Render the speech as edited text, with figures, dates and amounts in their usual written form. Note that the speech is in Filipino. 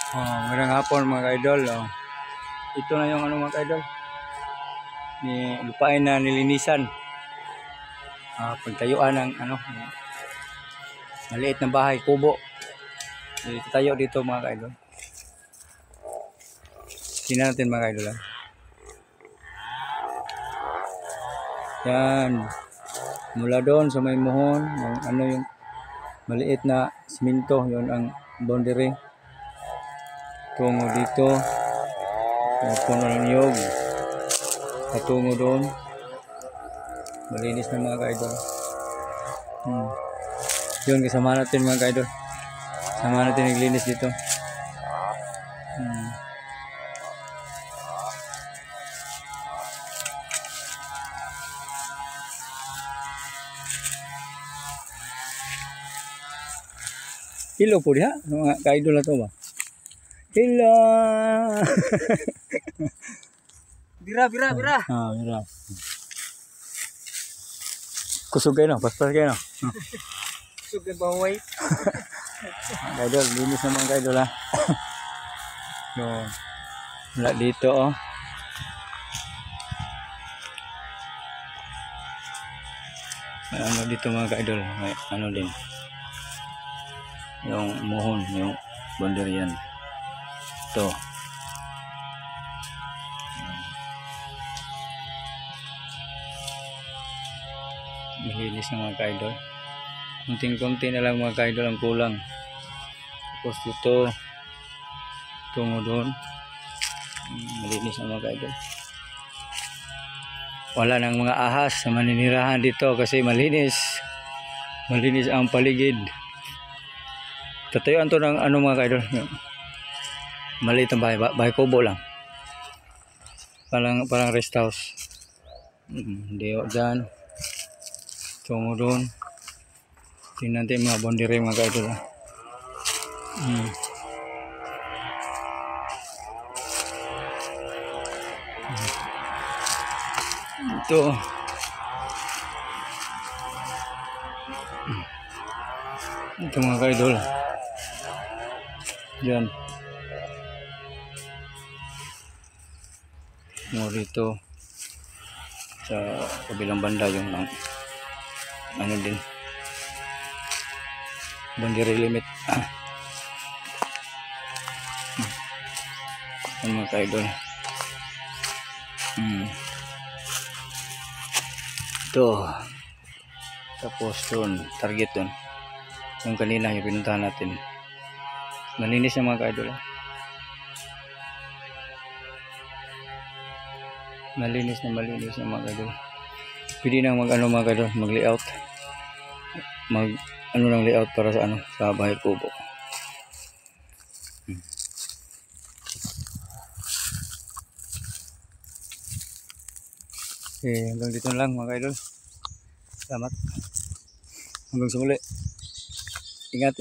Magandang hapon mga idol. Ito na yung mga idol. Lupain na nilinisan. Pagtayuan ng maliit na bahay, kubo. Dito tayo dito mga idol. Tingnan natin mga idol. Yan. Mula doon sa may muhon, yung maliit na siminto, yun ang boundary. Tungo dito. Puno ng niyog. Patungo doon. Malinis na mga ka-idol. Yun, kasama natin mga ka-idol. Kasama natin naglinis dito. Hello po diha, mga ka-idol na to ba? Hello! Bira. Bira. Kusog kayo no? Paspas kayo no? Kusog na bahuay. Mga idol, linis na mga idol ha. Wala dito oh. May ano dito mga idol, may ano din. Yung muhon, yung boundary yan. Ito. Malinis na mga ka-idol. Kunting-kunti na lang mga ka-idol ang kulang. Tapos dito tungo doon. Malinis na mga ka-idol. Wala nang mga ahas na maninirahan dito kasi malinis. Malinis ang paligid. Tatayuan to ng ano mga ka-idol. Maliit ang bahay kubo lang. Parang rest house. Diyo dyan. Tungo doon. Tingnan natin mga boundary mga ka-idol. Ito. Ito mga ka-idol. Diyan. Dito sa kabilang banda yung ano din boundary limit. Ang mga ka-idol. Ito tapos doon target doon yung kanina yung pinuntahan natin. Malinis yung mga ka-idol. Malinis na mga ka-idol. Pwede nang mag ka-idol, mag layout ng layout para sa sa bahay kubo. Okay, hanggang dito lang mga ka-idol. Salamat. Hanggang sa muli. Ingat.